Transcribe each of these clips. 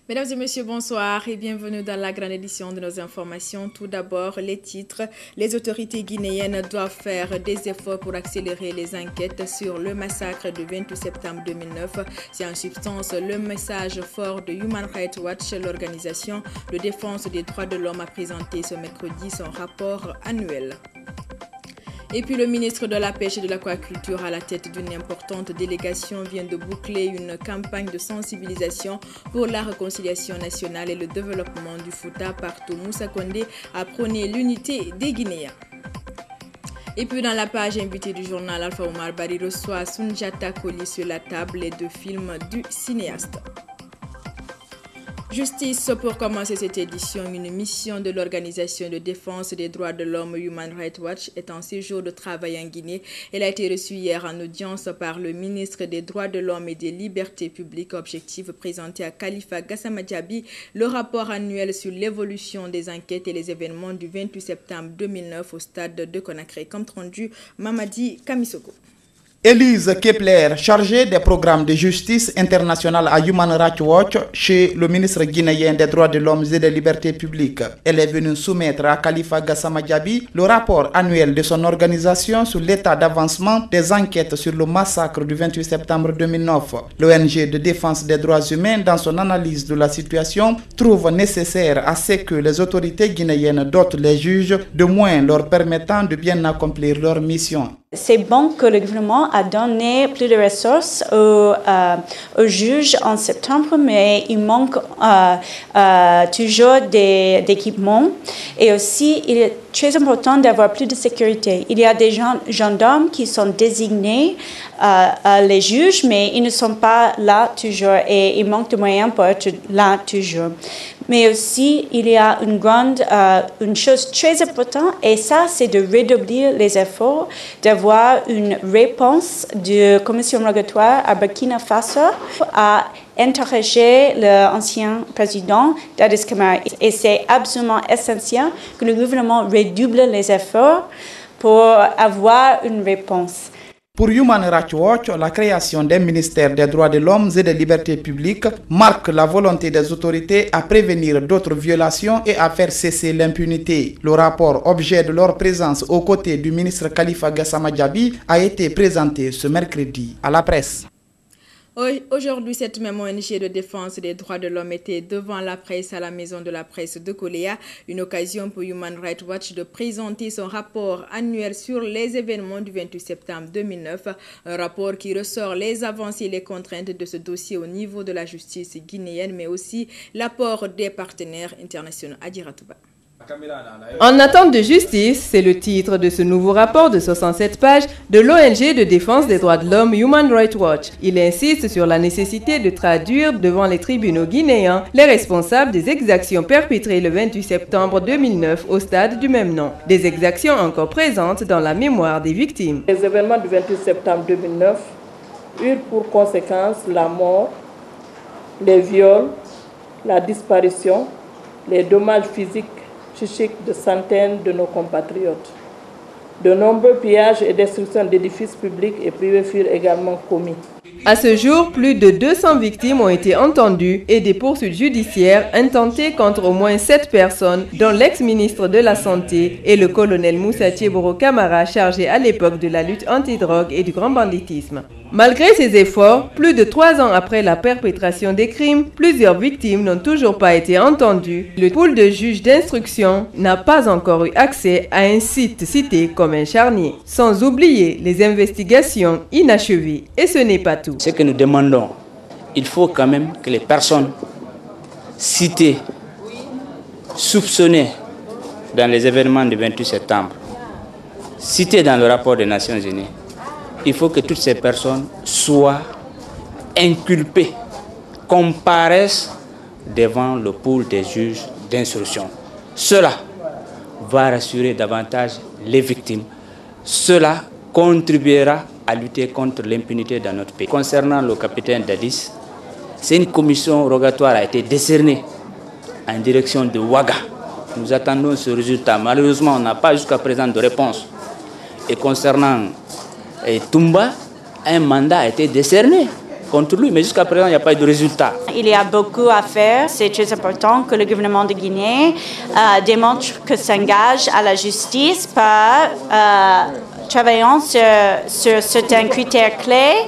Mesdames et messieurs, bonsoir et bienvenue dans la grande édition de nos informations. Tout d'abord, les titres. Les autorités guinéennes doivent faire des efforts pour accélérer les enquêtes sur le massacre du 28 septembre 2009. C'est en substance le message fort de Human Rights Watch. L'organisation de défense des droits de l'homme a présenté ce mercredi son rapport annuel. Et puis le ministre de la Pêche et de l'Aquaculture à la tête d'une importante délégation vient de boucler une campagne de sensibilisation pour la réconciliation nationale et le développement du Fouta partout. Moussa Condé a prôné l'unité des Guinéens. Et puis dans la page invitée du journal, Alpha Omar Bari reçoit Sunjata Koli sur la table et deux films du cinéaste. Justice pour commencer cette édition, une mission de l'organisation de défense des droits de l'homme Human Rights Watch est en séjour de travail en Guinée. Elle a été reçue hier en audience par le ministre des droits de l'homme et des libertés publiques. Objectif présenté à Khalifa Gassama Diaby le rapport annuel sur l'évolution des enquêtes et les événements du 28 septembre 2009 au stade de Conakry. Comme rendu, Mamadi Kamisoko. Élise Kepler, chargée des programmes de justice internationale à Human Rights Watch chez le ministre guinéen des droits de l'homme et des libertés publiques. Elle est venue soumettre à Khalifa Gassama Diaby le rapport annuel de son organisation sur l'état d'avancement des enquêtes sur le massacre du 28 septembre 2009. L'ONG de défense des droits humains, dans son analyse de la situation, trouve nécessaire à ce que les autorités guinéennes dotent les juges de moyens leur permettant de bien accomplir leur mission. C'est bon que le gouvernement a donné plus de ressources aux juges en septembre, mais il manque toujours d'équipements. Et aussi, il est très important d'avoir plus de sécurité. Il y a des gendarmes qui sont désignés les juges, mais ils ne sont pas là toujours et il manque de moyens pour être là toujours. Mais aussi, il y a une chose très importante, et ça, c'est de redoubler les efforts, d'avoir une réponse de la commission rogatoire à Burkina Faso à interroger l'ancien président Dadis Camara. Et c'est absolument essentiel que le gouvernement redouble les efforts pour avoir une réponse. Pour Human Rights Watch, la création d'un ministère des droits de l'homme et des libertés publiques marque la volonté des autorités à prévenir d'autres violations et à faire cesser l'impunité. Le rapport, objet de leur présence aux côtés du ministre Khalifa Gassama Diaby, a été présenté ce mercredi à la presse. Aujourd'hui, cette même ONG de défense des droits de l'homme était devant la presse à la maison de la presse de Koléa, une occasion pour Human Rights Watch de présenter son rapport annuel sur les événements du 28 septembre 2009, un rapport qui ressort les avancées et les contraintes de ce dossier au niveau de la justice guinéenne, mais aussi l'apport des partenaires internationaux. Adiratouba. En attente de justice, c'est le titre de ce nouveau rapport de 67 pages de l'ONG de défense des droits de l'homme Human Rights Watch. Il insiste sur la nécessité de traduire devant les tribunaux guinéens les responsables des exactions perpétrées le 28 septembre 2009 au stade du même nom. Des exactions encore présentes dans la mémoire des victimes. Les événements du 28 septembre 2009 eurent pour conséquence la mort, les viols, la disparition, les dommages physiques psychiques de centaines de nos compatriotes. De nombreux pillages et destructions d'édifices publics et privés furent également commis. À ce jour, plus de 200 victimes ont été entendues et des poursuites judiciaires intentées contre au moins 7 personnes, dont l'ex-ministre de la Santé et le colonel Moussa Thieboro Camara, chargé à l'époque de la lutte anti-drogue et du grand banditisme. Malgré ces efforts, plus de 3 ans après la perpétration des crimes, plusieurs victimes n'ont toujours pas été entendues. Le pool de juges d'instruction n'a pas encore eu accès à un site cité comme un charnier. Sans oublier les investigations inachevées. Et ce n'est pas tout. Ce que nous demandons, il faut quand même que les personnes citées, soupçonnées dans les événements du 28 septembre, citées dans le rapport des Nations Unies, il faut que toutes ces personnes soient inculpées, comparaissent devant le pool des juges d'instruction. Cela va rassurer davantage les victimes. Cela contribuera à lutter contre l'impunité dans notre pays. Concernant le capitaine Dadis, c'est une commission rogatoire qui a été décernée en direction de Ouaga. Nous attendons ce résultat. Malheureusement, on n'a pas jusqu'à présent de réponse. Et concernant Toumba, un mandat a été décerné contre lui, mais jusqu'à présent, il n'y a pas eu de résultat. Il y a beaucoup à faire. C'est très important que le gouvernement de Guinée démontre que s'engage à la justice par travaillant sur certains critères clés,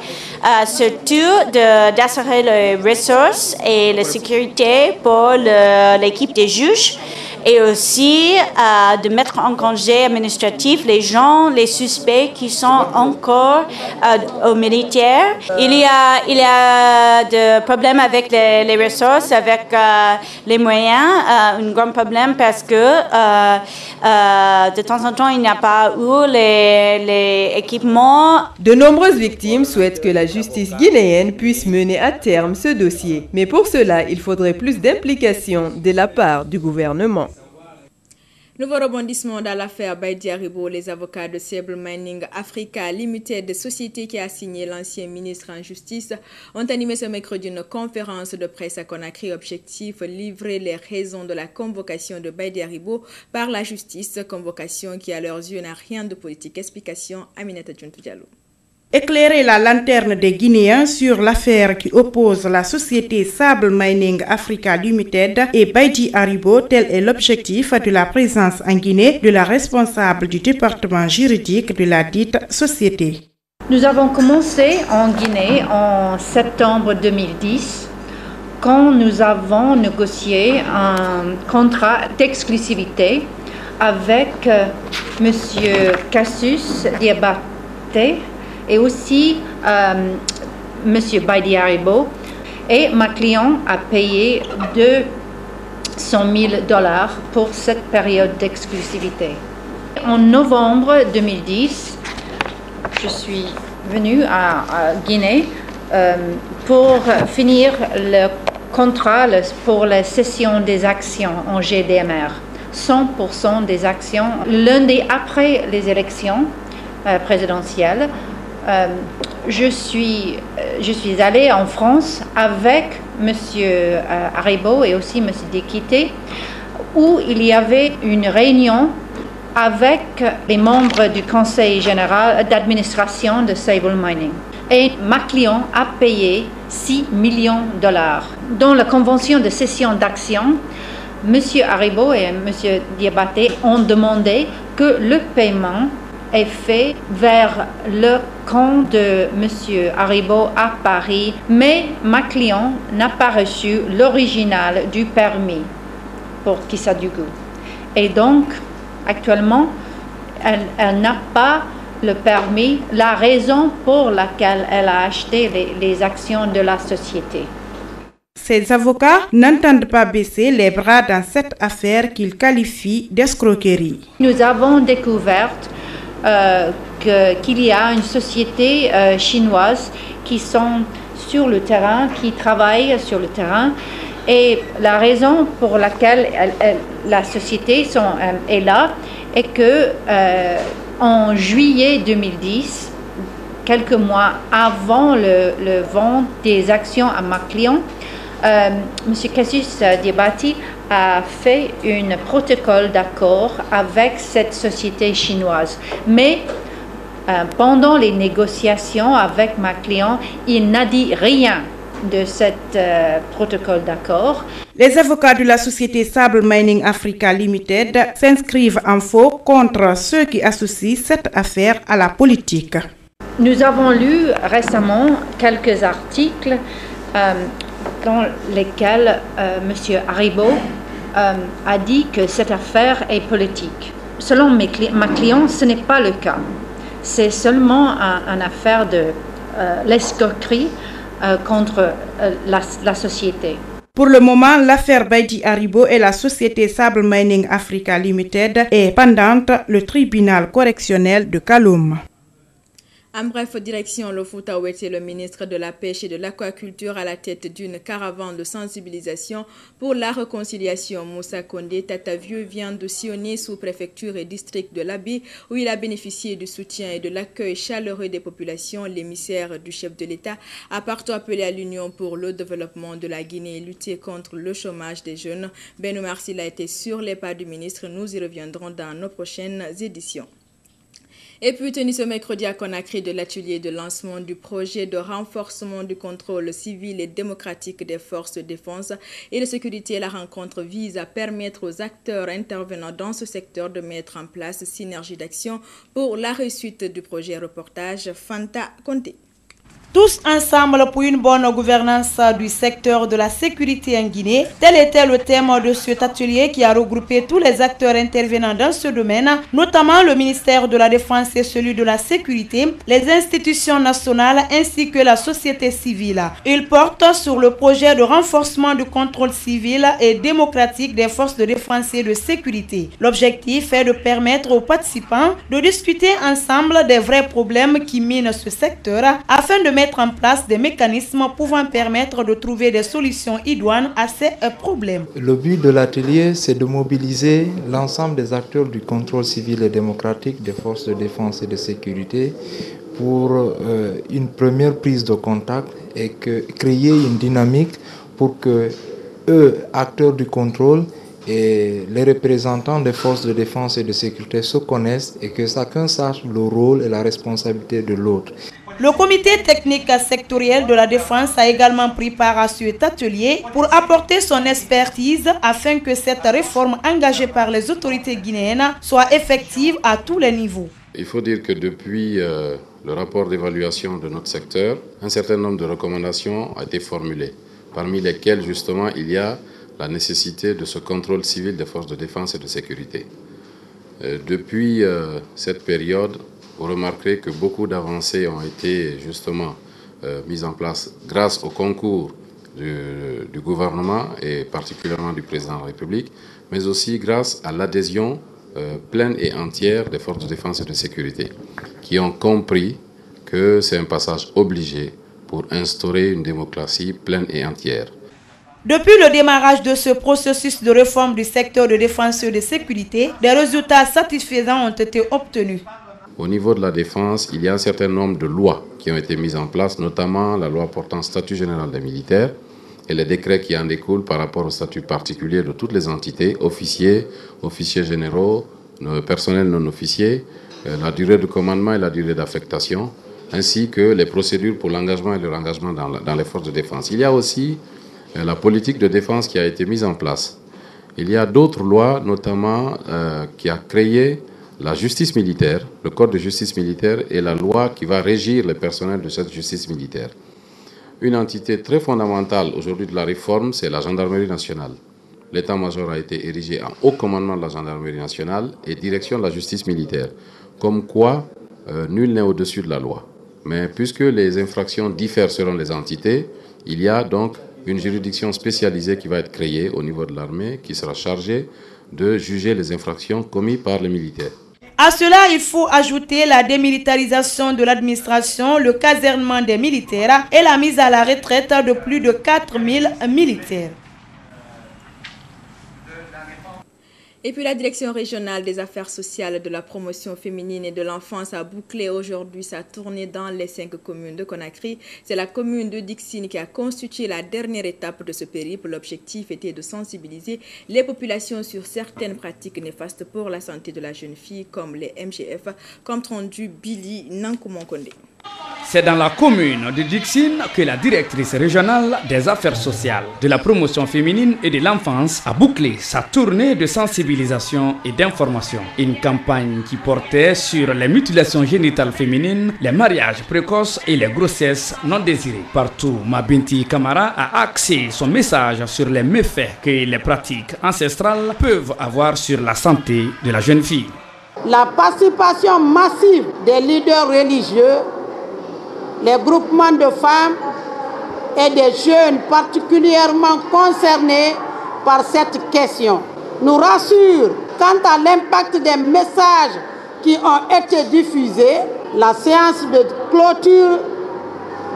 surtout d'assurer les ressources et la sécurité pour l'équipe des juges, et aussi de mettre en congé administratif les gens, les suspects qui sont encore aux militaires. Il y a des problèmes avec les ressources, avec les moyens, un grand problème parce que de temps en temps, il n'y a pas eu les équipements. De nombreuses victimes souhaitent que la justice guinéenne puisse mener à terme ce dossier. Mais pour cela, il faudrait plus d'implication de la part du gouvernement. Nouveau rebondissement dans l'affaire Baïdi Aribo. Les avocats de Sable Mining Africa Limited, société qui a signé l'ancien ministre en justice, ont animé ce mercredi une conférence de presse à Conakry. Objectif, livrer les raisons de la convocation de Baïdi Aribo par la justice. Convocation qui, à leurs yeux, n'a rien de politique. Explication, Aminata Djuntou Diallo. Éclairer la lanterne des Guinéens sur l'affaire qui oppose la société Sable Mining Africa Limited et Baïdi Aribo, tel est l'objectif de la présence en Guinée de la responsable du département juridique de la dite société. Nous avons commencé en Guinée en septembre 2010 quand nous avons négocié un contrat d'exclusivité avec M. Cassius Diabaté et aussi M. Baïdi Aribo, et ma cliente a payé $200,000 pour cette période d'exclusivité. En novembre 2010, je suis venue à Guinée pour finir le contrat pour la cession des actions en GDMR. 100% des actions. Lundi après les élections présidentielles, je suis allée en France avec M. Aribo et aussi M. Diakité, où il y avait une réunion avec les membres du conseil général d'administration de Sable Mining. Et ma cliente a payé $6 millions. Dans la convention de cession d'actions, M. Aribo et M. Diabaté ont demandé que le paiement est fait vers le compte de M. Aribo à Paris, mais ma cliente n'a pas reçu l'original du permis pour Kissadougou. Et donc, actuellement, elle n'a pas le permis, la raison pour laquelle elle a acheté les actions de la société. Ces avocats n'entendent pas baisser les bras dans cette affaire qu'ils qualifient d'escroquerie. Nous avons découvert qu'il y a une société chinoise qui sont sur le terrain, qui travaillent sur le terrain, et la raison pour laquelle la société est là est que en juillet 2010, quelques mois avant le vente des actions à ma cliente, M. Cassius Diabaté a fait un protocole d'accord avec cette société chinoise. Mais pendant les négociations avec ma cliente, il n'a dit rien de ce protocole d'accord. Les avocats de la société Sable Mining Africa Limited s'inscrivent en faux contre ceux qui associent cette affaire à la politique. Nous avons lu récemment quelques articles dans lesquels M. Aribo a dit que cette affaire est politique. Selon ma cliente, ce n'est pas le cas. C'est seulement une affaire de l'escroquerie contre la société. Pour le moment, l'affaire Baïdi Aribo et la société Sable Mining Africa Limited est pendante le tribunal correctionnel de Kaloum. En bref, direction le Fouta, où était le ministre de la Pêche et de l'Aquaculture à la tête d'une caravane de sensibilisation pour la réconciliation. Moussa Kondé Tatavieux vient de sillonner sous-préfecture et district de l'Abi, où il a bénéficié du soutien et de l'accueil chaleureux des populations. L'émissaire du chef de l'État a partout appelé à l'union pour le développement de la Guinée et lutter contre le chômage des jeunes. Benoît Marsil a été sur les pas du ministre. Nous y reviendrons dans nos prochaines éditions. Et puis tenu ce mercredi à Conakry de l'atelier de lancement du projet de renforcement du contrôle civil et démocratique des forces de défense et de sécurité. La rencontre vise à permettre aux acteurs intervenant dans ce secteur de mettre en place synergie d'action pour la réussite du projet. Reportage Fanta Conté. Tous ensemble pour une bonne gouvernance du secteur de la sécurité en Guinée. Tel était le thème de cet atelier qui a regroupé tous les acteurs intervenant dans ce domaine, notamment le ministère de la Défense et celui de la Sécurité, les institutions nationales ainsi que la société civile. Il porte sur le projet de renforcement du contrôle civil et démocratique des forces de défense et de sécurité. L'objectif est de permettre aux participants de discuter ensemble des vrais problèmes qui minent ce secteur afin de mettre en place des mécanismes pouvant permettre de trouver des solutions idoines à ces problèmes. Le but de l'atelier, c'est de mobiliser l'ensemble des acteurs du contrôle civil et démocratique des forces de défense et de sécurité pour une première prise de contact et créer une dynamique pour que eux, acteurs du contrôle, et les représentants des forces de défense et de sécurité se connaissent et que chacun sache le rôle et la responsabilité de l'autre. Le comité technique sectoriel de la défense a également pris part à cet atelier pour apporter son expertise afin que cette réforme engagée par les autorités guinéennes soit effective à tous les niveaux. Il faut dire que depuis le rapport d'évaluation de notre secteur, un certain nombre de recommandations ont été formulées, parmi lesquelles justement il y a la nécessité de ce contrôle civil des forces de défense et de sécurité. Depuis cette période, vous remarquerez que beaucoup d'avancées ont été justement mises en place grâce au concours du gouvernement et particulièrement du président de la République, mais aussi grâce à l'adhésion pleine et entière des forces de défense et de sécurité, qui ont compris que c'est un passage obligé pour instaurer une démocratie pleine et entière. Depuis le démarrage de ce processus de réforme du secteur de défense et de sécurité, des résultats satisfaisants ont été obtenus. Au niveau de la défense, il y a un certain nombre de lois qui ont été mises en place, notamment la loi portant statut général des militaires et les décrets qui en découlent par rapport au statut particulier de toutes les entités, officiers, officiers généraux, personnels non officiers, la durée de commandement et la durée d'affectation, ainsi que les procédures pour l'engagement et le réengagement dans les forces de défense. Il y a aussi la politique de défense qui a été mise en place. Il y a d'autres lois, notamment qui a créé la justice militaire, le code de justice militaire et la loi qui va régir le personnel de cette justice militaire. Une entité très fondamentale aujourd'hui de la réforme, c'est la gendarmerie nationale. L'état-major a été érigé en haut commandement de la gendarmerie nationale et direction de la justice militaire. Comme quoi, nul n'est au-dessus de la loi. Mais puisque les infractions diffèrent selon les entités, il y a donc une juridiction spécialisée qui va être créée au niveau de l'armée, qui sera chargée de juger les infractions commises par les militaires. À cela, il faut ajouter la démilitarisation de l'administration, le casernement des militaires et la mise à la retraite de plus de 4000 militaires. Et puis la direction régionale des affaires sociales, de la promotion féminine et de l'enfance a bouclé aujourd'hui sa tournée dans les 5 communes de Conakry. C'est la commune de Dixine qui a constitué la dernière étape de ce périple. L'objectif était de sensibiliser les populations sur certaines pratiques néfastes pour la santé de la jeune fille, comme les MGF, comme rendu Billy Nankumonkonde. C'est dans la commune de Dixine que la directrice régionale des affaires sociales, de la promotion féminine et de l'enfance a bouclé sa tournée de sensibilisation et d'information. Une campagne qui portait sur les mutilations génitales féminines, les mariages précoces et les grossesses non désirées. Partout, Mabinti Kamara a axé son message sur les méfaits que les pratiques ancestrales peuvent avoir sur la santé de la jeune fille. La participation massive des leaders religieux, les groupements de femmes et des jeunes particulièrement concernés par cette question nous rassure quant à l'impact des messages qui ont été diffusés. La séance de clôture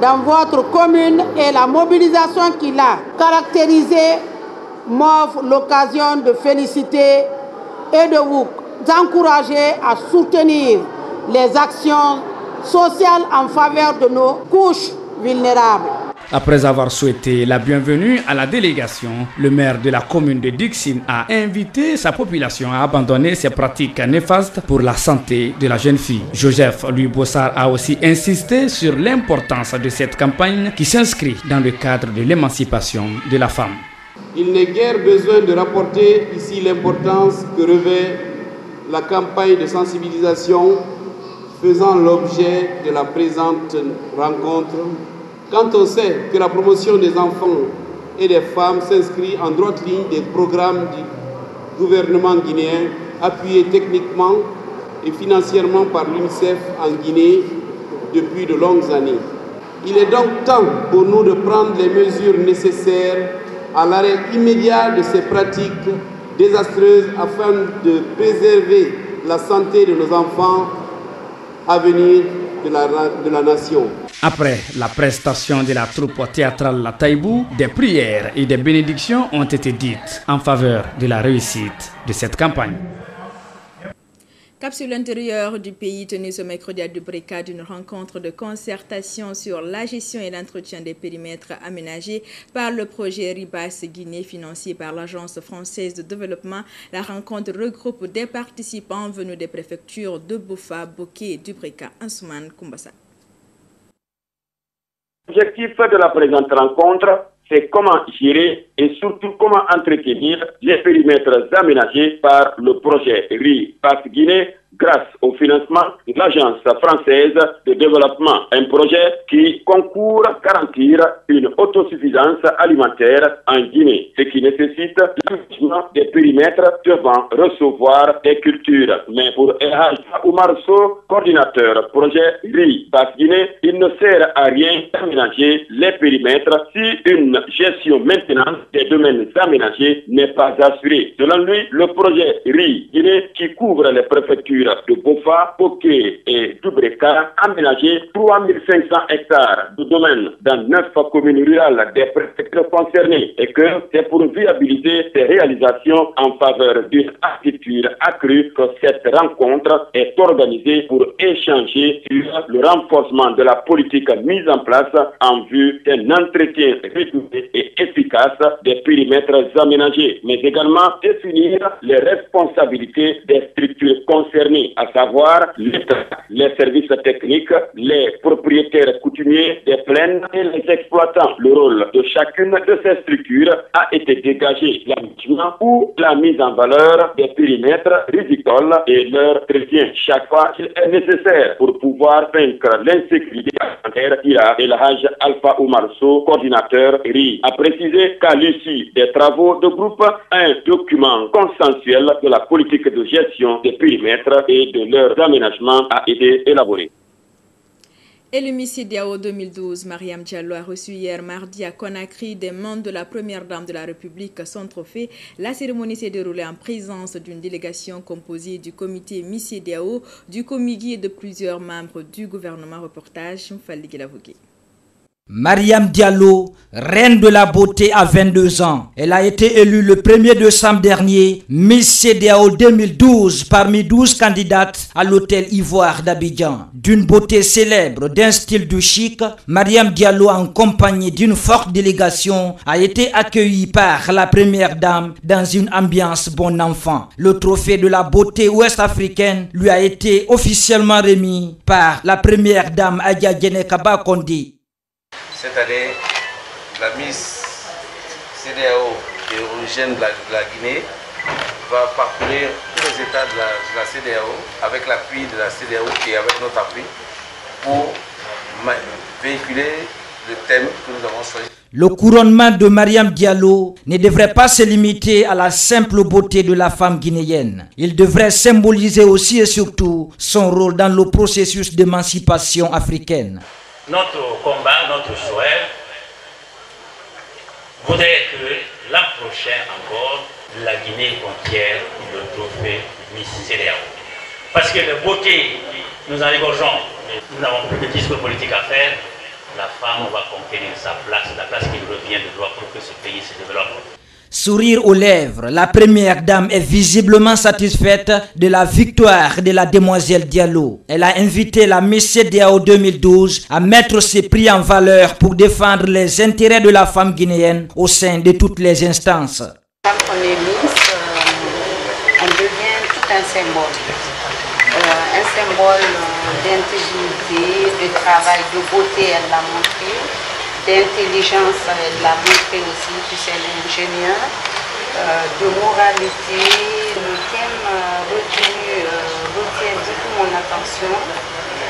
dans votre commune et la mobilisation qui l'a caractérisée m'offre l'occasion de féliciter et de vous encourager à soutenir les actions sociales en faveur de nos couches vulnérables. Après avoir souhaité la bienvenue à la délégation, le maire de la commune de Dixine a invité sa population à abandonner ces pratiques néfastes pour la santé de la jeune fille. Joseph Louis Bossard a aussi insisté sur l'importance de cette campagne qui s'inscrit dans le cadre de l'émancipation de la femme. Il n'est guère besoin de rapporter ici l'importance que revêt la campagne de sensibilisation faisant l'objet de la présente rencontre, quand on sait que la promotion des enfants et des femmes s'inscrit en droite ligne des programmes du gouvernement guinéen appuyés techniquement et financièrement par l'UNICEF en Guinée depuis de longues années. Il est donc temps pour nous de prendre les mesures nécessaires à l'arrêt immédiat de ces pratiques désastreuses afin de préserver la santé de nos enfants à venir de la nation. Après la prestation de la troupe théâtrale La Taïbou, des prières et des bénédictions ont été dites en faveur de la réussite de cette campagne. Cap sur l'intérieur du pays, tenu ce mercredi à Dubreka d'une rencontre de concertation sur la gestion et l'entretien des périmètres aménagés par le projet RIBAS Guinée financé par l'Agence française de développement. La rencontre regroupe des participants venus des préfectures de Bofa, Boké et Dubreka. Ansoumane Koumbassa. L'objectif de la présente rencontre, c'est comment gérer et surtout comment entretenir les périmètres aménagés par le projet RIBAS Guinée grâce au financement de l'Agence française de développement. Un projet qui concourt à garantir une autosuffisance alimentaire en Guinée, ce qui nécessite l'aménagement des périmètres devant recevoir des cultures. Mais pour Elhaj Oumar Sow, coordinateur projet RIBAS Guinée, il ne sert à rien d'aménager les périmètres si une gestion maintenance des domaines aménagés n'est pas assurée. Selon lui, le projet RIBAS Guinée, qui couvre les préfectures de Bofa, Boké et Dubreka, aménagé 3500 hectares de domaines dans 9 communes rurales des préfectures concernées et que c'est pour viabiliser ces réalisations en faveur d'une agriculture accrue que cette rencontre est organisée pour échanger sur le renforcement de la politique mise en place en vue d'un entretien régulier et efficace des périmètres aménagés, mais également définir les responsabilités des structures concernées, à savoir l'État, les services techniques, les propriétaires coutumiers des plaines et les exploitants. Le rôle de chacune de ces structures a été dégagé, l'aménagement ou la mise en valeur des périmètres rizicoles et leur entretien chaque fois qu'il est nécessaire pour pouvoir vaincre l'insécurité alimentaire, dira Elhaj Alpha Oumar Sow, coordinateur RI, a précisé qu'à l'issue des travaux de groupe, un document consensuel de la politique de gestion des périmètres et de leur aménagement a été élaboré. Et le Miss CEDEAO 2012, Mariam Diallo, a reçu hier mardi à Conakry des mains de la première dame de la République son trophée. La cérémonie s'est déroulée en présence d'une délégation composée du comité Miss CEDEAO, du Comigui et de plusieurs membres du gouvernement. Reportage Mfali Guelavougué. Mariam Diallo, reine de la beauté à 22 ans. Elle a été élue le 1er décembre dernier Miss CEDEAO 2012 parmi 12 candidates à l'hôtel Ivoire d'Abidjan. D'une beauté célèbre, d'un style du chic, Mariam Diallo, en compagnie d'une forte délégation, a été accueillie par la première dame dans une ambiance bon enfant. Le trophée de la beauté ouest-africaine lui a été officiellement remis par la première dame Adja Djenekaba Kondi. Cette année, la Miss CEDEAO, qui est originaire de la Guinée, va parcourir tous les états de la CEDEAO avec l'appui de la CEDEAO et avec notre appui pour véhiculer le thème que nous avons choisi. Le couronnement de Mariam Diallo ne devrait pas se limiter à la simple beauté de la femme guinéenne. Il devrait symboliser aussi et surtout son rôle dans le processus d'émancipation africaine. Notre combat, notre souhait voudrait que l'an prochain encore, la Guinée conquiert le trophée Miss CEDEAO. Parce que la beauté, nous en égorgeons, nous n'avons plus de discours politique à faire. La femme va conquérir sa place, la place qui lui revient de droit pour que ce pays se développe. Sourire aux lèvres, la première dame est visiblement satisfaite de la victoire de la demoiselle Diallo. Elle a invité la Miss CEDEAO 2012 à mettre ses prix en valeur pour défendre les intérêts de la femme guinéenne au sein de toutes les instances. Quand on est Miss, on devient tout un symbole d'intégrité, de travail, de beauté, elle l'a montré. D'intelligence, elle l'a montré aussi, puisqu'elle est ingénieure, de moralité. Le thème retient beaucoup mon attention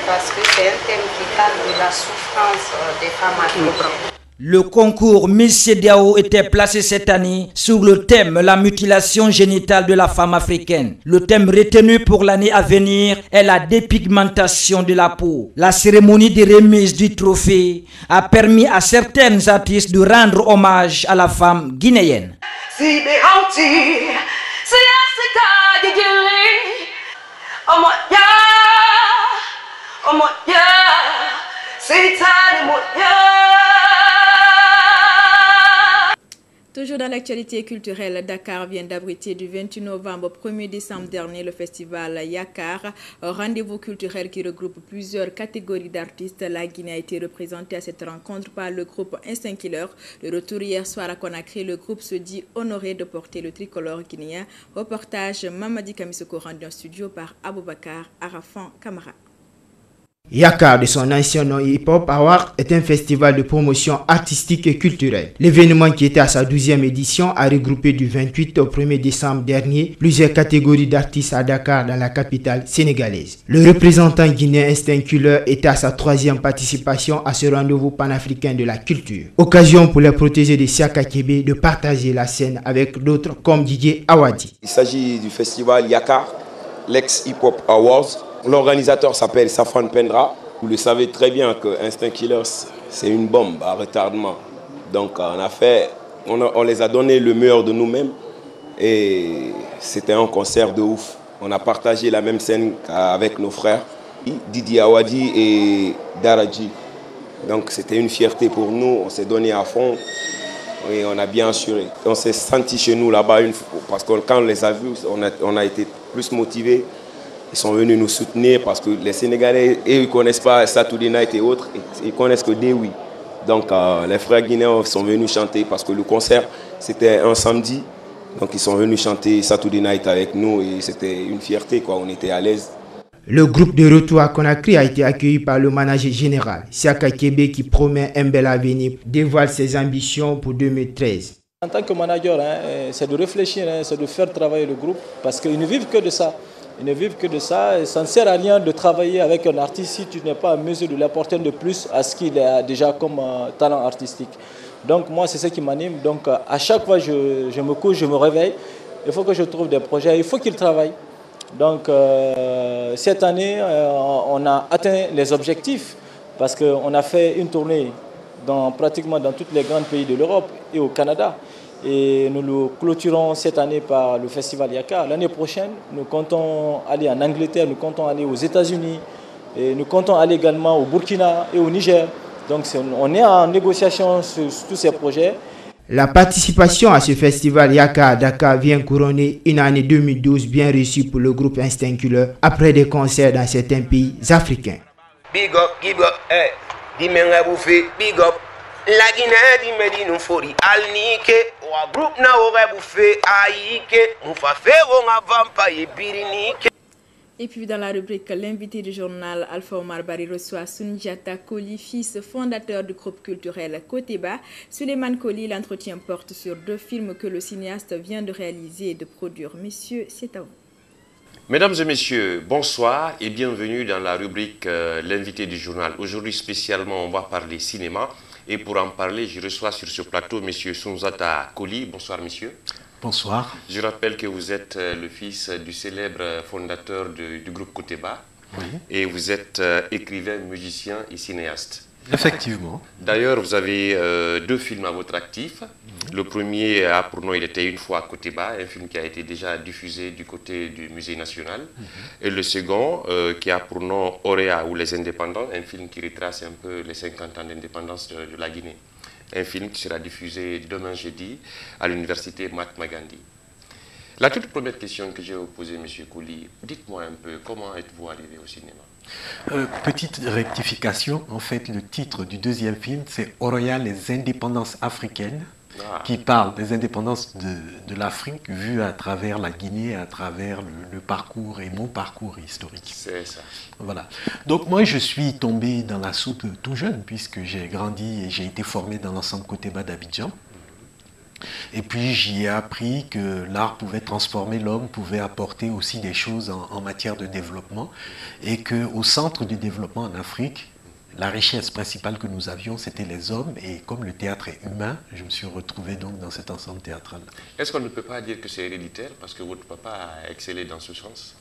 parce que c'est un thème qui parle de la souffrance des femmes afro-blanches. Le concours Miss CEDEAO était placé cette année sur le thème la mutilation génitale de la femme africaine. Le thème retenu pour l'année à venir est la dépigmentation de la peau. La cérémonie de remise du trophée a permis à certains artistes de rendre hommage à la femme guinéenne. Toujours dans l'actualité culturelle, Dakar vient d'abriter du 28 novembre au 1er décembre dernier le festival Yakar, un rendez-vous culturel qui regroupe plusieurs catégories d'artistes. La Guinée a été représentée à cette rencontre par le groupe Instinct Killer. De retour hier soir à Conakry, le groupe se dit honoré de porter le tricolore guinéen. Reportage Mamadi Kamisoko rendu en studio par Aboubakar Arafan Kamara. Yakar, de son ancien nom hip-hop Awar, est un festival de promotion artistique et culturelle. L'événement, qui était à sa 12e édition, a regroupé du 28 au 1er décembre dernier plusieurs catégories d'artistes à Dakar, dans la capitale sénégalaise. Le représentant guinéen Instinct Killer était à sa 3e participation à ce rendez-vous panafricain de la culture. Occasion pour les protégés de Siaka Kébé de partager la scène avec d'autres comme Didier Awadi. Il s'agit du festival Yakar, l'ex-hip-hop Awards. L'organisateur s'appelle Safran Pendra. Vous le savez très bien que Instinct Killers, c'est une bombe à retardement. Donc on les a donné le meilleur de nous-mêmes et c'était un concert de ouf. On a partagé la même scène avec nos frères, Didi Awadi et Daraji. Donc c'était une fierté pour nous, on s'est donné à fond et on a bien assuré. On s'est senti chez nous là-bas parce que quand on les a vus, on a été plus motivés. Ils sont venus nous soutenir parce que les Sénégalais, ils ne connaissent pas Saturday Night et autres, ils connaissent que Dewi. Donc les frères guinéens sont venus chanter parce que le concert, c'était un samedi. Donc ils sont venus chanter Saturday Night avec nous et c'était une fierté, quoi. On était à l'aise. Le groupe de retour à Conakry a été accueilli par le manager général, Siaka Kébé, qui promet un bel avenir, dévoile ses ambitions pour 2013. En tant que manager, c'est de réfléchir, c'est de faire travailler le groupe parce qu'ils ne vivent que de ça. Ils ne vivent que de ça et ça ne sert à rien de travailler avec un artiste si tu n'es pas en mesure de l'apporter de plus à ce qu'il a déjà comme talent artistique. Donc moi, c'est ce qui m'anime. Donc à chaque fois je me couche, je me réveille, il faut que je trouve des projets, il faut qu'ils travaillent. Donc cette année, on a atteint les objectifs parce qu'on a fait une tournée pratiquement dans tous les grands pays de l'Europe et au Canada. Et nous le clôturons cette année par le festival Yakar. L'année prochaine, nous comptons aller en Angleterre, nous comptons aller aux États-Unis, et nous comptons aller également au Burkina et au Niger. Donc on est en négociation sur tous ces projets. La participation à ce festival Yakar à Dakar vient couronner une année 2012 bien reçue pour le groupe Instinct Killer après des concerts dans certains pays africains. Big up, give up, hey, dis-moi bouffer, big up. La Guinée dit me dit nous fori alnike wa groupe na ore bouffé aïke nous fa faire on avant pas y birinike. Et puis dans la rubrique l'invité du journal, Alpha Omar Bari reçoit Sundiata Koli, fils fondateur du groupe culturel Koteba. Suleiman Koli, l'entretien porte sur 2 films que le cinéaste vient de réaliser et de produire. Messieurs, c'est à vous. Mesdames et messieurs, bonsoir et bienvenue dans la rubrique l'invité du journal. Aujourd'hui spécialement on va parler cinéma. Et pour en parler, je reçois sur ce plateau M. Sundiata Koli. Bonsoir, monsieur. Bonsoir. Je rappelle que vous êtes le fils du célèbre fondateur du groupe Koteba. Oui. Et vous êtes écrivain, musicien et cinéaste. Effectivement. D'ailleurs, vous avez 2 films à votre actif. Le premier a pour nom Il était une fois à Koteba, un film qui a été déjà diffusé du côté du Musée national. Et le second qui a pour nom Orea ou les indépendants, un film qui retrace un peu les 50 ans d'indépendance de la Guinée. un film qui sera diffusé demain jeudi à l'université Mahatma Gandhi. La toute première question que j'ai posée, M. Kouli, dites-moi un peu, comment êtes-vous arrivé au cinéma? Petite rectification, en fait, le titre du deuxième film, c'est Oroya, les indépendances africaines, qui parle des indépendances de l'Afrique vues à travers la Guinée, à travers le parcours et mon parcours historique. C'est ça. Voilà. Donc moi, je suis tombé dans la soupe tout jeune, puisque j'ai grandi et j'ai été formé dans l'ensemble Koteba d'Abidjan. Et puis j'y ai appris que l'art pouvait transformer l'homme, pouvait apporter aussi des choses en matière de développement, et qu'au centre du développement en Afrique, la richesse principale que nous avions, c'était les hommes, et comme le théâtre est humain, je me suis retrouvé donc dans cet ensemble théâtral. Est-ce qu'on ne peut pas dire que c'est héréditaire, parce que votre papa a excellé dans ce sens?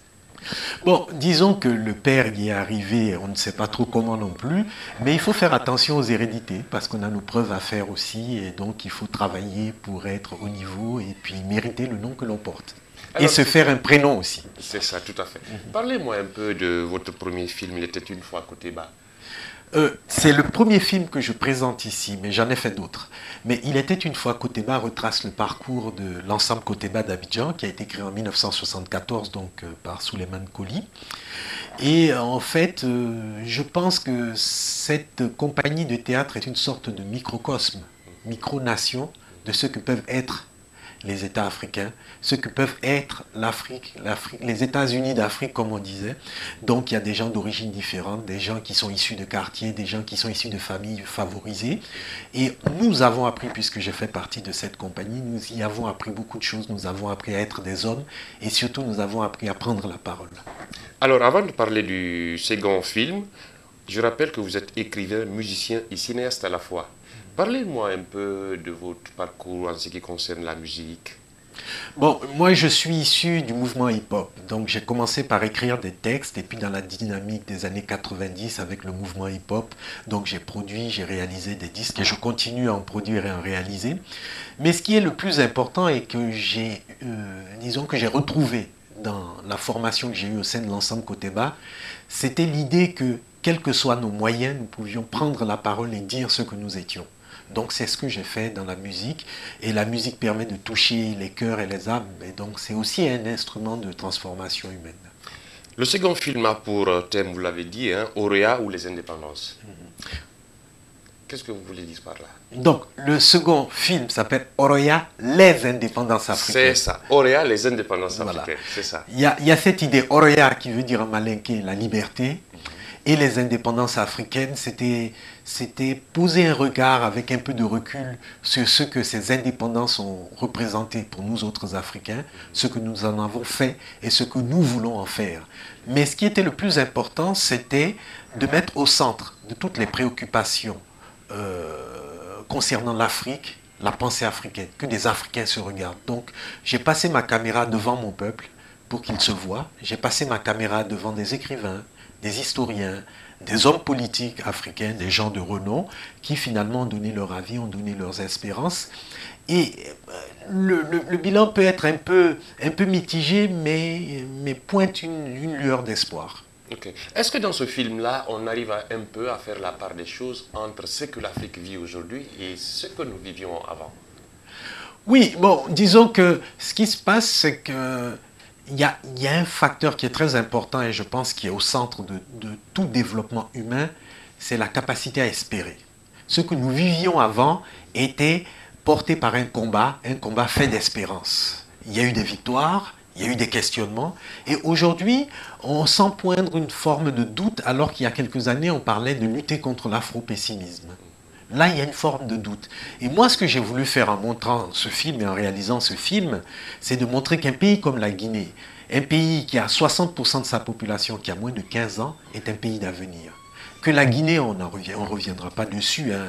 Bon, disons que le père y est arrivé, on ne sait pas trop comment non plus, mais il faut faire attention aux hérédités, parce qu'on a nos preuves à faire aussi, et donc il faut travailler pour être au niveau, et puis mériter le nom que l'on porte. Alors, et se faire un prénom aussi. C'est ça, tout à fait. Parlez-moi un peu de votre premier film, Il était une fois Koteba. C'est le premier film que je présente ici, mais j'en ai fait d'autres. Mais Il était une fois Koteba retrace le parcours de l'ensemble Koteba d'Abidjan, qui a été créé en 1974 donc, par Souleymane Koli. Et en fait, je pense que cette compagnie de théâtre est une sorte de microcosme, micronation de ce que peuvent être les États africains, ce que peuvent être l'Afrique, les États-Unis d'Afrique, comme on disait. Donc il y a des gens d'origine différente, des gens qui sont issus de quartiers, des gens qui sont issus de familles favorisées. Et nous avons appris, puisque j'ai fait partie de cette compagnie, nous y avons appris beaucoup de choses. Nous avons appris à être des hommes et surtout nous avons appris à prendre la parole. Alors avant de parler du second film, je rappelle que vous êtes écrivain, musicien et cinéaste à la fois. Parlez-moi un peu de votre parcours en ce qui concerne la musique. Bon, moi je suis issu du mouvement hip-hop, donc j'ai commencé par écrire des textes et puis dans la dynamique des années 90 avec le mouvement hip-hop, donc j'ai produit, j'ai réalisé des disques et je continue à en produire et à en réaliser. Mais ce qui est le plus important et que j'ai, disons que j'ai retrouvé dans la formation que j'ai eue au sein de l'ensemble Koteba, c'était l'idée que quels que soient nos moyens, nous pouvions prendre la parole et dire ce que nous étions. Donc c'est ce que j'ai fait dans la musique, et la musique permet de toucher les cœurs et les âmes, et donc c'est aussi un instrument de transformation humaine. Le second film a pour thème, vous l'avez dit, hein, Oroya ou les indépendances. Qu'est-ce que vous voulez dire par là? Donc le second film s'appelle Oroya, les indépendances africaines. C'est ça, Oroya, les indépendances africaines, c'est ça. Il y a cette idée Oroya qui veut dire en malinké la liberté, et les indépendances africaines, c'était poser un regard avec un peu de recul sur ce que ces indépendances ont représenté pour nous autres Africains, ce que nous en avons fait et ce que nous voulons en faire. Mais ce qui était le plus important, c'était de mettre au centre de toutes les préoccupations concernant l'Afrique, la pensée africaine, que des Africains se regardent. Donc j'ai passé ma caméra devant mon peuple pour qu'il se voie, j'ai passé ma caméra devant des écrivains, des historiens, des hommes politiques africains, des gens de renom, qui finalement ont donné leur avis, ont donné leurs espérances. Et le bilan peut être un peu mitigé, mais pointe une lueur d'espoir. Okay. Est-ce que dans ce film-là, on arrive un peu à faire la part des choses entre ce que l'Afrique vit aujourd'hui et ce que nous vivions avant? Oui, bon, disons que ce qui se passe, c'est que il y a un facteur qui est très important et je pense qui est au centre de tout développement humain, c'est la capacité à espérer. Ce que nous vivions avant était porté par un combat fait d'espérance. Il y a eu des victoires, il y a eu des questionnements et aujourd'hui, on sent poindre une forme de doute alors qu'il y a quelques années, on parlait de lutter contre l'afro-pessimisme. Là, il y a une forme de doute. Et moi, ce que j'ai voulu faire en montrant ce film et en réalisant ce film, c'est de montrer qu'un pays comme la Guinée, un pays qui a 60% de sa population qui a moins de 15 ans, est un pays d'avenir. Que la Guinée, on ne reviendra pas dessus, hein,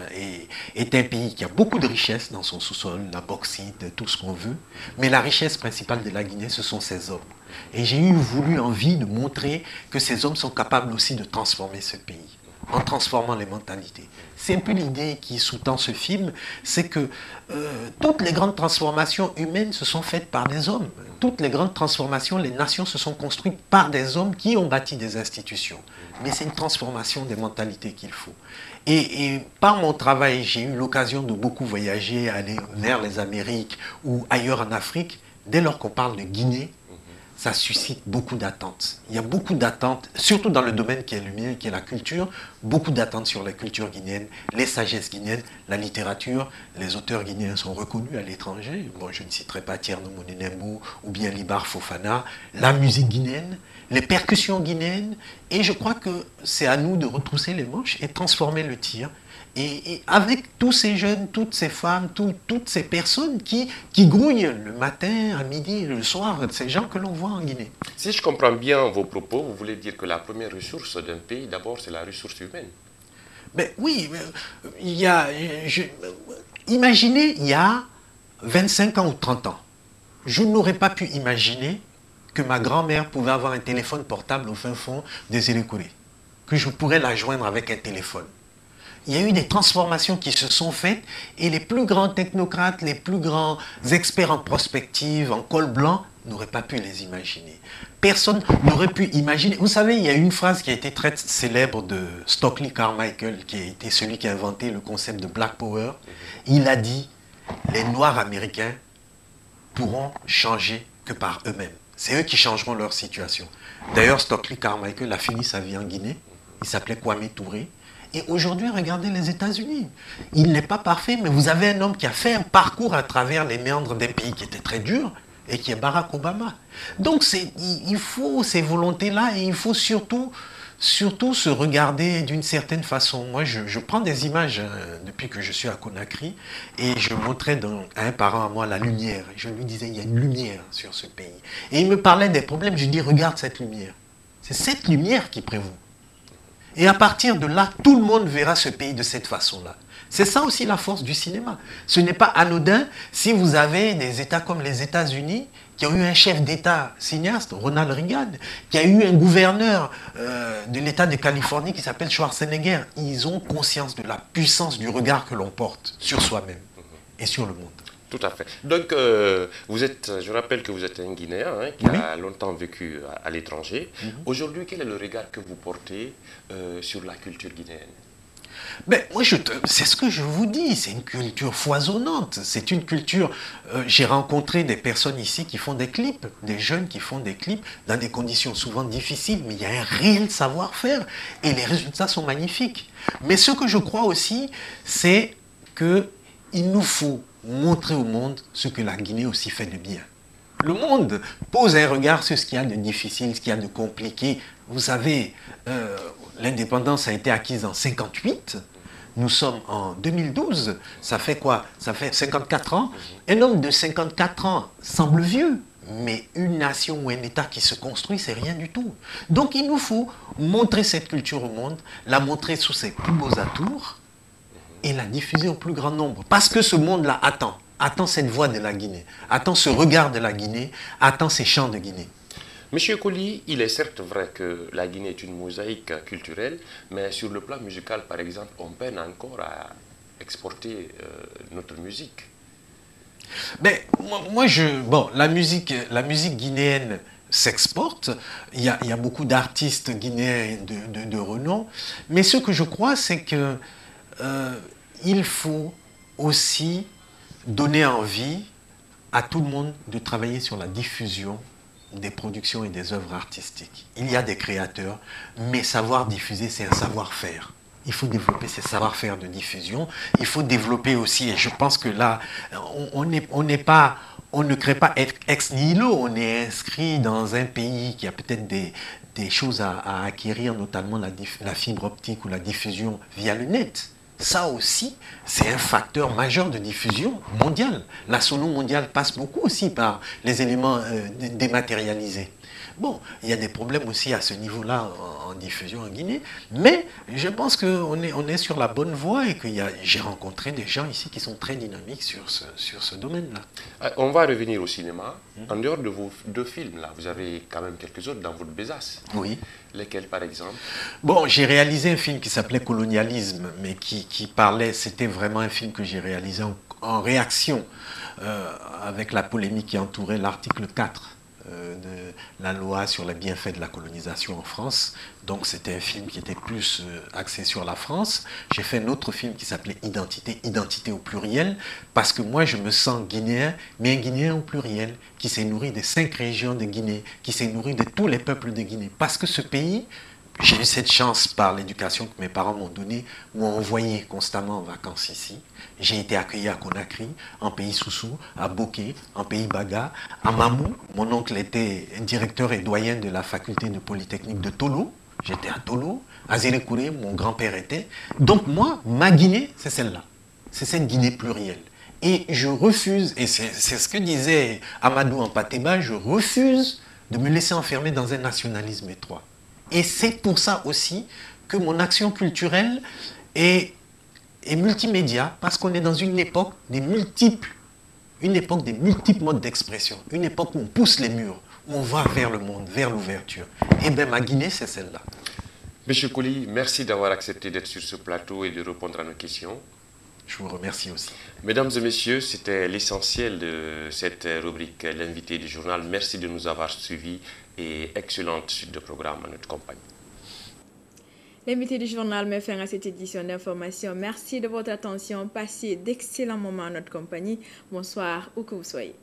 est un pays qui a beaucoup de richesses dans son sous-sol, la bauxite, tout ce qu'on veut. Mais la richesse principale de la Guinée, ce sont ces hommes. Et j'ai voulu envie de montrer que ces hommes sont capables aussi de transformer ce pays. en transformant les mentalités. C'est un peu l'idée qui sous-tend ce film, c'est que toutes les grandes transformations humaines se sont faites par des hommes. Toutes les grandes transformations, les nations se sont construites par des hommes qui ont bâti des institutions. Mais c'est une transformation des mentalités qu'il faut. Et par mon travail, j'ai eu l'occasion de beaucoup voyager, aller vers les Amériques ou ailleurs en Afrique. Dès lors qu'on parle de Guinée, ça suscite beaucoup d'attentes. Il y a beaucoup d'attentes, surtout dans le domaine qui est le mien, qui est la culture, beaucoup d'attentes sur la culture guinéenne, les sagesses guinéennes, la littérature. Les auteurs guinéens sont reconnus à l'étranger. Bon, je ne citerai pas Tierno Monenembo ou bien Libar Fofana. La musique guinéenne, les percussions guinéennes. Et je crois que c'est à nous de retrousser les manches et transformer le tir. Et avec tous ces jeunes, toutes ces femmes, toutes ces personnes qui grouillent le matin, à midi, le soir, ces gens que l'on voit en Guinée. Si je comprends bien vos propos, vous voulez dire que la première ressource d'un pays, d'abord, c'est la ressource humaine. Ben oui, imaginez, il y a 25 ans ou 30 ans, je n'aurais pas pu imaginer que ma grand-mère pouvait avoir un téléphone portable au fin fond des Sénégalais, que je pourrais la joindre avec un téléphone. Il y a eu des transformations qui se sont faites et les plus grands technocrates, les plus grands experts en prospective, en col blanc, n'auraient pas pu les imaginer. Personne n'aurait pu imaginer. Vous savez, il y a une phrase qui a été très célèbre de Stokely Carmichael, qui a été celui qui a inventé le concept de Black Power. Il a dit « Les Noirs américains pourront changer que par eux-mêmes. C'est eux qui changeront leur situation. » D'ailleurs, Stokely Carmichael a fini sa vie en Guinée. Il s'appelait Kwame Touré. Et aujourd'hui, regardez les États-Unis. Il n'est pas parfait, mais vous avez un homme qui a fait un parcours à travers les méandres des pays qui étaient très durs et qui est Barack Obama. Donc, il faut ces volontés-là et il faut surtout se regarder d'une certaine façon. Moi, je prends des images depuis que je suis à Conakry et je montrais à un parent à moi la lumière. Je lui disais, il y a une lumière sur ce pays. Et il me parlait des problèmes. Je lui dis, regarde cette lumière. C'est cette lumière qui prévaut. Et à partir de là, tout le monde verra ce pays de cette façon-là. C'est ça aussi la force du cinéma. Ce n'est pas anodin si vous avez des États comme les États-Unis qui ont eu un chef d'État cinéaste, Ronald Reagan, qui a eu un gouverneur de l'État de Californie qui s'appelle Schwarzenegger. Ils ont conscience de la puissance du regard que l'on porte sur soi-même et sur le monde. Tout à fait. Donc, je rappelle que vous êtes un Guinéen qui a longtemps vécu à l'étranger. Aujourd'hui, quel est le regard que vous portez sur la culture guinéenne? Ben, moi, c'est ce que je vous dis, c'est une culture foisonnante, c'est une culture... j'ai rencontré des personnes ici qui font des clips, des jeunes qui font des clips dans des conditions souvent difficiles, mais il y a un réel savoir-faire et les résultats sont magnifiques. Mais ce que je crois aussi, c'est qu'il nous faut montrer au monde ce que la Guinée aussi fait de bien. Le monde pose un regard sur ce qu'il y a de difficile, ce qu'il y a de compliqué. Vous savez, l'indépendance a été acquise en 1958. Nous sommes en 2012. Ça fait quoi? Ça fait 54 ans. Un homme de 54 ans semble vieux. Mais une nation ou un État qui se construit, c'est rien du tout. Donc il nous faut montrer cette culture au monde, la montrer sous ses plus beaux atours et la diffuser au plus grand nombre. Parce que ce monde-là attend cette voix de la Guinée, attend ce regard de la Guinée, attend ces chants de Guinée. Monsieur Coly, il est certes vrai que la Guinée est une mosaïque culturelle, mais sur le plan musical, par exemple, on peine encore à exporter notre musique. Mais la musique guinéenne s'exporte. Il y a beaucoup d'artistes guinéens de renom. Mais ce que je crois, c'est que il faut aussi donner envie à tout le monde de travailler sur la diffusion des productions et des œuvres artistiques. Il y a des créateurs, mais savoir diffuser, c'est un savoir-faire. Il faut développer ces savoir-faire de diffusion. Il faut développer aussi, et je pense que là, on ne crée pas ex nihilo, on est inscrit dans un pays qui a peut-être des choses à acquérir, notamment la fibre optique ou la diffusion via le net. Ça aussi, c'est un facteur majeur de diffusion mondiale. La sono mondiale passe beaucoup aussi par les éléments dématérialisés. Bon, il y a des problèmes aussi à ce niveau-là en diffusion en Guinée, mais je pense qu'on est sur la bonne voie et que j'ai rencontré des gens ici qui sont très dynamiques sur ce domaine-là. On va revenir au cinéma. En dehors de vos 2 films, là, vous avez quand même quelques autres dans votre besace. Oui. Lesquels, par exemple? Bon, j'ai réalisé un film qui s'appelait Colonialisme, mais qui parlait, c'était vraiment un film que j'ai réalisé en réaction avec la polémique qui entourait l'article 4 de la loi sur les bienfaits de la colonisation en France. Donc c'était un film qui était plus axé sur la France. J'ai fait un autre film qui s'appelait Identité au pluriel, parce que moi je me sens guinéen, mais un Guinéen au pluriel, qui s'est nourri des 5 régions de Guinée, qui s'est nourri de tous les peuples de Guinée. Parce que ce pays, j'ai eu cette chance par l'éducation que mes parents m'ont donnée, m'ont envoyé constamment en vacances ici. J'ai été accueilli à Conakry, en pays Soussou, à Boké, en pays Baga, à Mamou. Mon oncle était directeur et doyen de la faculté de Polytechnique de Tolo. J'étais à Tolo. À Zérékouré, mon grand-père était. Donc moi, ma Guinée, c'est celle-là. C'est cette Guinée plurielle. Et je refuse, et c'est ce que disait Amadou Ampateba, je refuse de me laisser enfermer dans un nationalisme étroit. Et c'est pour ça aussi que mon action culturelle est multimédia, parce qu'on est dans une époque des multiples modes d'expression, une époque où on pousse les murs, où on va vers le monde, vers l'ouverture. Et bien ma Guinée, c'est celle-là. Monsieur Coly, merci d'avoir accepté d'être sur ce plateau et de répondre à nos questions. Je vous remercie aussi. Mesdames et messieurs, c'était l'essentiel de cette rubrique, l'invité du journal. Merci de nous avoir suivis et excellente suite de programme à notre compagnie. L'invité du journal met fin à cette édition d'information. Merci de votre attention. Passez d'excellents moments à notre compagnie. Bonsoir, où que vous soyez.